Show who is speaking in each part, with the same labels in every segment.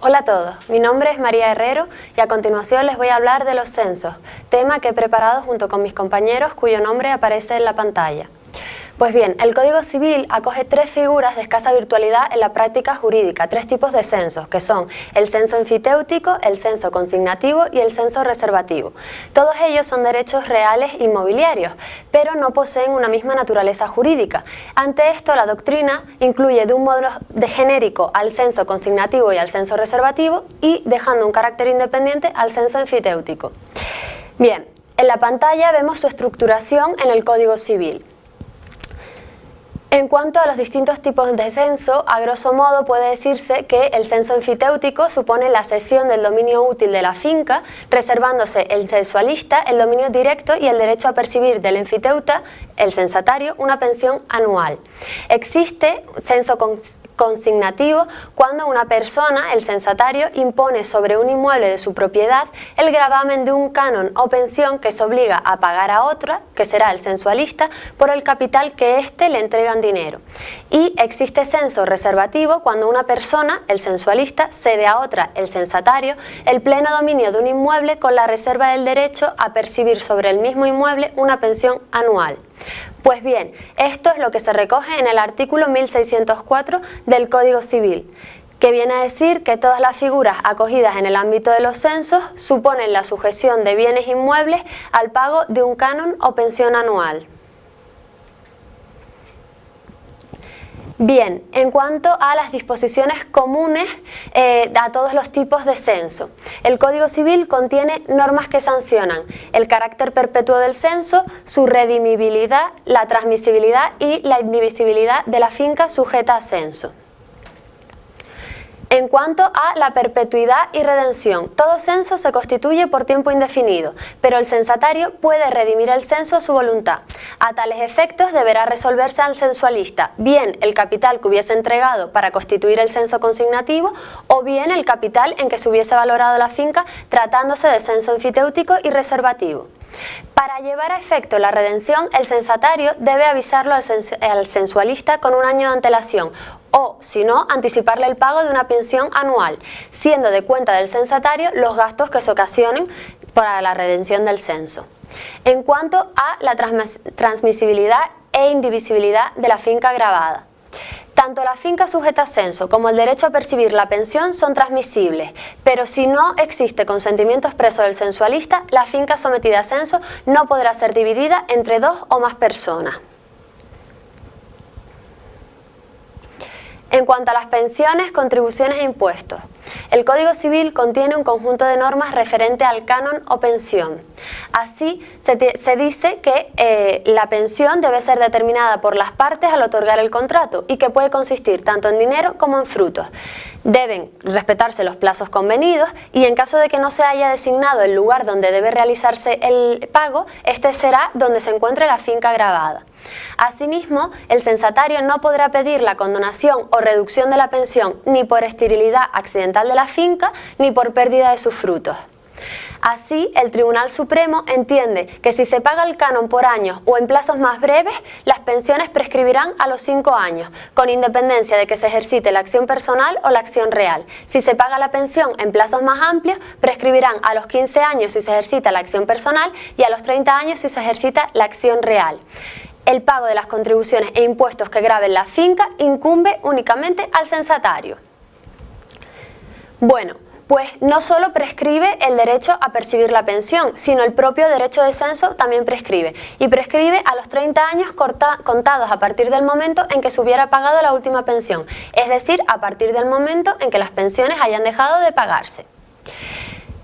Speaker 1: Hola a todos, mi nombre es María Herrero y a continuación les voy a hablar de los censos, tema que he preparado junto con mis compañeros cuyo nombre aparece en la pantalla. Pues bien, el Código Civil acoge tres figuras de escasa virtualidad en la práctica jurídica, tres tipos de censos, que son el censo enfitéutico, el censo consignativo y el censo reservativo. Todos ellos son derechos reales inmobiliarios, pero no poseen una misma naturaleza jurídica. Ante esto, la doctrina incluye de un modo de genérico al censo consignativo y al censo reservativo y dejando un carácter independiente al censo enfitéutico. Bien, en la pantalla vemos su estructuración en el Código Civil. En cuanto a los distintos tipos de censo, a grosso modo puede decirse que el censo enfitéutico supone la cesión del dominio útil de la finca, reservándose el censualista el dominio directo y el derecho a percibir del enfiteuta, el censatario, una pensión anual. Existe censo consignativo cuando una persona, el censatario, impone sobre un inmueble de su propiedad el gravamen de un canon o pensión que se obliga a pagar a otra, que será el censualista, por el capital que éste le entrega en dinero. Y existe censo reservativo cuando una persona, el censualista, cede a otra, el censatario, el pleno dominio de un inmueble con la reserva del derecho a percibir sobre el mismo inmueble una pensión anual. Pues bien, esto es lo que se recoge en el artículo 1604 del Código Civil, que viene a decir que todas las figuras acogidas en el ámbito de los censos suponen la sujeción de bienes inmuebles al pago de un canon o pensión anual. Bien, en cuanto a las disposiciones comunes a todos los tipos de censo, el Código Civil contiene normas que sancionan el carácter perpetuo del censo, su redimibilidad, la transmisibilidad y la indivisibilidad de la finca sujeta a censo. En cuanto a la perpetuidad y redención, todo censo se constituye por tiempo indefinido, pero el censatario puede redimir el censo a su voluntad. A tales efectos deberá resolverse al censualista bien el capital que hubiese entregado para constituir el censo consignativo o bien el capital en que se hubiese valorado la finca tratándose de censo enfitéutico y reservativo. Para llevar a efecto la redención, el censatario debe avisarlo al censualista con un año de antelación o, si no, anticiparle el pago de una pensión anual, siendo de cuenta del censatario los gastos que se ocasionen para la redención del censo. En cuanto a la transmisibilidad e indivisibilidad de la finca gravada, tanto la finca sujeta a censo como el derecho a percibir la pensión son transmisibles, pero si no existe consentimiento expreso del censualista, la finca sometida a censo no podrá ser dividida entre dos o más personas. En cuanto a las pensiones, contribuciones e impuestos, el Código Civil contiene un conjunto de normas referente al canon o pensión. Así, se dice que la pensión debe ser determinada por las partes al otorgar el contrato y que puede consistir tanto en dinero como en frutos. Deben respetarse los plazos convenidos y en caso de que no se haya designado el lugar donde debe realizarse el pago, este será donde se encuentre la finca gravada. Asimismo, el censatario no podrá pedir la condonación o reducción de la pensión ni por esterilidad accidental de la finca ni por pérdida de sus frutos. Así, el Tribunal Supremo entiende que si se paga el canon por años o en plazos más breves, las pensiones prescribirán a los 5 años, con independencia de que se ejercite la acción personal o la acción real. Si se paga la pensión en plazos más amplios, prescribirán a los 15 años si se ejercita la acción personal y a los 30 años si se ejercita la acción real. El pago de las contribuciones e impuestos que graven la finca incumbe únicamente al censatario. Bueno, pues no solo prescribe el derecho a percibir la pensión, sino el propio derecho de censo también prescribe. Y prescribe a los 30 años contados a partir del momento en que se hubiera pagado la última pensión, es decir, a partir del momento en que las pensiones hayan dejado de pagarse.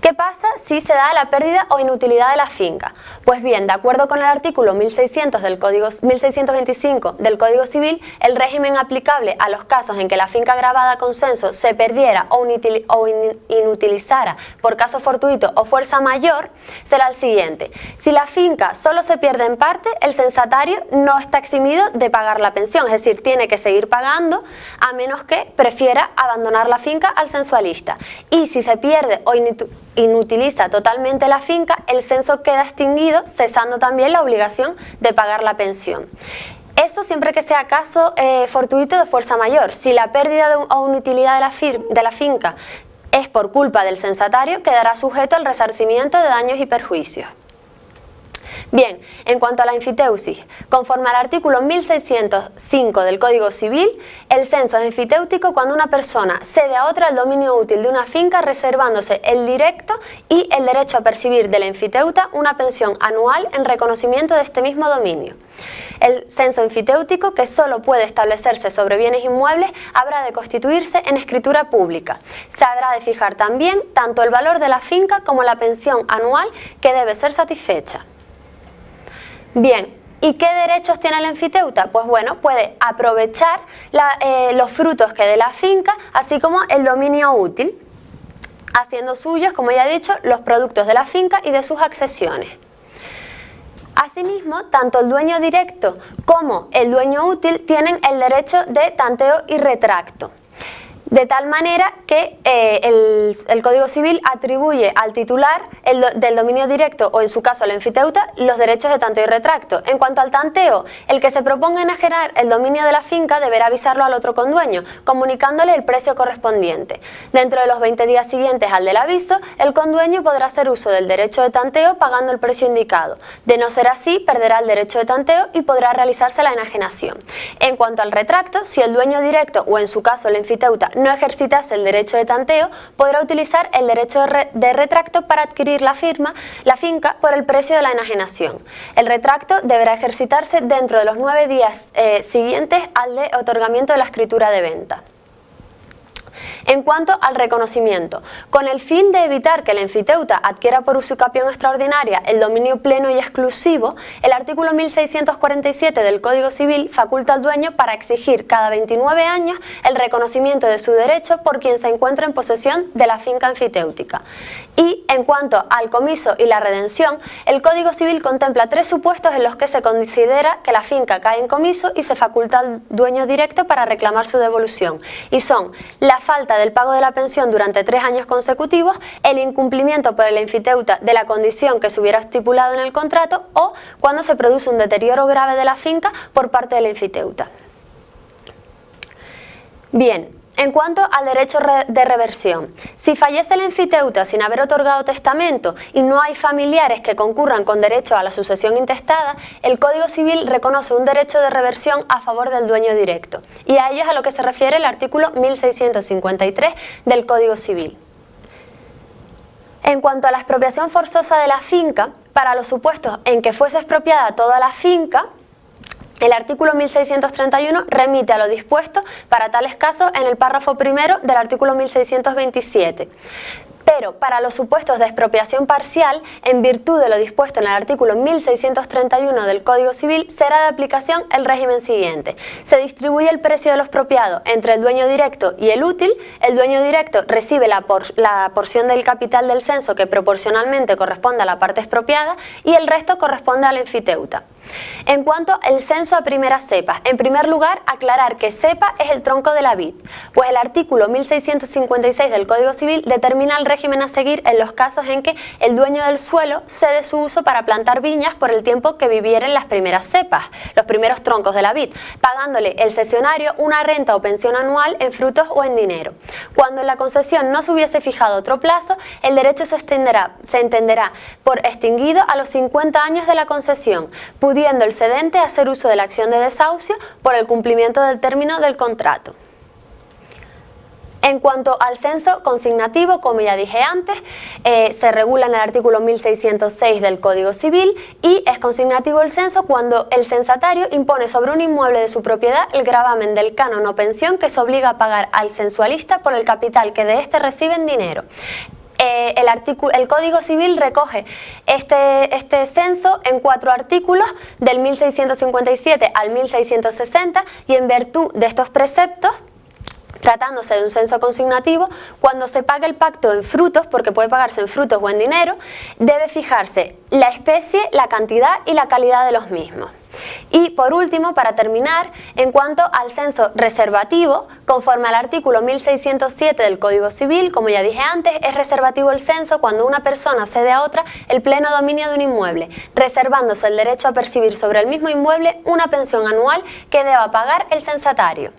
Speaker 1: ¿Qué pasa si se da la pérdida o inutilidad de la finca? Pues bien, de acuerdo con el artículo 1625 del Código Civil, el régimen aplicable a los casos en que la finca gravada con censo se perdiera o inutilizara por caso fortuito o fuerza mayor será el siguiente. Si la finca solo se pierde en parte, el censatario no está eximido de pagar la pensión, es decir, tiene que seguir pagando a menos que prefiera abandonar la finca al censualista. Y si se pierde o inutiliza totalmente la finca, el censo queda extinguido, cesando también la obligación de pagar la pensión. Eso siempre que sea caso fortuito de fuerza mayor. Si la pérdida o inutilidad de la finca es por culpa del censatario, quedará sujeto al resarcimiento de daños y perjuicios. Bien, en cuanto a la enfiteusis, conforme al artículo 1605 del Código Civil, el censo es enfitéutico cuando una persona cede a otra el dominio útil de una finca reservándose el directo y el derecho a percibir del enfiteuta una pensión anual en reconocimiento de este mismo dominio. El censo enfitéutico, que solo puede establecerse sobre bienes inmuebles, habrá de constituirse en escritura pública. Se habrá de fijar también tanto el valor de la finca como la pensión anual que debe ser satisfecha. Bien, ¿y qué derechos tiene el enfiteuta? Pues bueno, puede aprovechar los frutos que dé la finca, así como el dominio útil, haciendo suyos, como ya he dicho, los productos de la finca y de sus accesiones. Asimismo, tanto el dueño directo como el dueño útil tienen el derecho de tanteo y retracto. De tal manera que el Código Civil atribuye al titular del dominio directo, o en su caso al enfiteuta, los derechos de tanteo y retracto. En cuanto al tanteo, el que se proponga enajenar el dominio de la finca deberá avisarlo al otro condueño, comunicándole el precio correspondiente. Dentro de los 20 días siguientes al del aviso, el condueño podrá hacer uso del derecho de tanteo pagando el precio indicado. De no ser así, perderá el derecho de tanteo y podrá realizarse la enajenación. En cuanto al retracto, si el dueño directo, o en su caso el enfiteuta, no ejercitase el derecho de tanteo, podrá utilizar el derecho de retracto para adquirir la finca por el precio de la enajenación. El retracto deberá ejercitarse dentro de los 9 días siguientes al de otorgamiento de la escritura de venta. En cuanto al reconocimiento, con el fin de evitar que el enfiteuta adquiera por usucapión extraordinaria el dominio pleno y exclusivo, el artículo 1647 del Código Civil faculta al dueño para exigir cada 29 años el reconocimiento de su derecho por quien se encuentra en posesión de la finca enfiteutica. Y en cuanto al comiso y la redención, el Código Civil contempla 3 supuestos en los que se considera que la finca cae en comiso y se faculta al dueño directo para reclamar su devolución, y son la falta del pago de la pensión durante 3 años consecutivos, el incumplimiento por el enfiteuta de la condición que se hubiera estipulado en el contrato o cuando se produce un deterioro grave de la finca por parte del enfiteuta. Bien, en cuanto al derecho de reversión, si fallece el enfiteuta sin haber otorgado testamento y no hay familiares que concurran con derecho a la sucesión intestada, el Código Civil reconoce un derecho de reversión a favor del dueño directo, y a ello es a lo que se refiere el artículo 1653 del Código Civil. En cuanto a la expropiación forzosa de la finca, para los supuestos en que fuese expropiada toda la finca, el artículo 1631 remite a lo dispuesto para tales casos en el párrafo primero del artículo 1627. Pero para los supuestos de expropiación parcial, en virtud de lo dispuesto en el artículo 1631 del Código Civil, será de aplicación el régimen siguiente. Se distribuye el precio de lo expropiado entre el dueño directo y el útil. El dueño directo recibe la porción del capital del censo que proporcionalmente corresponde a la parte expropiada y el resto corresponde al enfiteuta. En cuanto al censo a primeras cepas, en primer lugar, aclarar que cepa es el tronco de la vid, pues el artículo 1656 del Código Civil determina el régimen a seguir en los casos en que el dueño del suelo cede su uso para plantar viñas por el tiempo que vivieren las primeras cepas, los primeros troncos de la vid, pagándole el cesionario una renta o pensión anual en frutos o en dinero. Cuando en la concesión no se hubiese fijado otro plazo, el derecho se entenderá por extinguido a los 50 años de la concesión, pudiendo el cedente hacer uso de la acción de desahucio por el cumplimiento del término del contrato. En cuanto al censo consignativo, como ya dije antes, se regula en el artículo 1606 del Código Civil y es consignativo el censo cuando el censatario impone sobre un inmueble de su propiedad el gravamen del canon o pensión que se obliga a pagar al censualista por el capital que de éste recibe en dinero. El Código Civil recoge este censo en 4 artículos del 1657 al 1660 y en virtud de estos preceptos, tratándose de un censo consignativo, cuando se paga el pacto en frutos, porque puede pagarse en frutos o en dinero, debe fijarse la especie, la cantidad y la calidad de los mismos. Y por último, para terminar, en cuanto al censo reservativo, conforme al artículo 1607 del Código Civil, como ya dije antes, es reservativo el censo cuando una persona cede a otra el pleno dominio de un inmueble, reservándose el derecho a percibir sobre el mismo inmueble una pensión anual que deba pagar el censatario.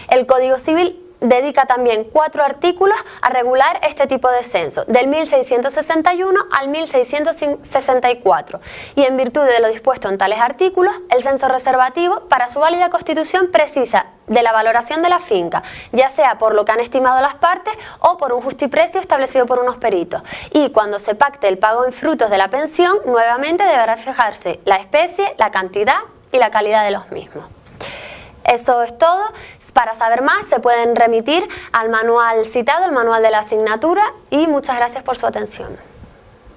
Speaker 1: El Código Civil dedica también 4 artículos a regular este tipo de censo, del 1661 al 1664, y en virtud de lo dispuesto en tales artículos, el censo reservativo, para su válida constitución, precisa de la valoración de la finca, ya sea por lo que han estimado las partes o por un justiprecio establecido por unos peritos. Y cuando se pacte el pago en frutos de la pensión, nuevamente deberá fijarse la especie, la cantidad y la calidad de los mismos. Eso es todo. Para saber más se pueden remitir al manual citado, el manual de la asignatura, y muchas gracias por su atención.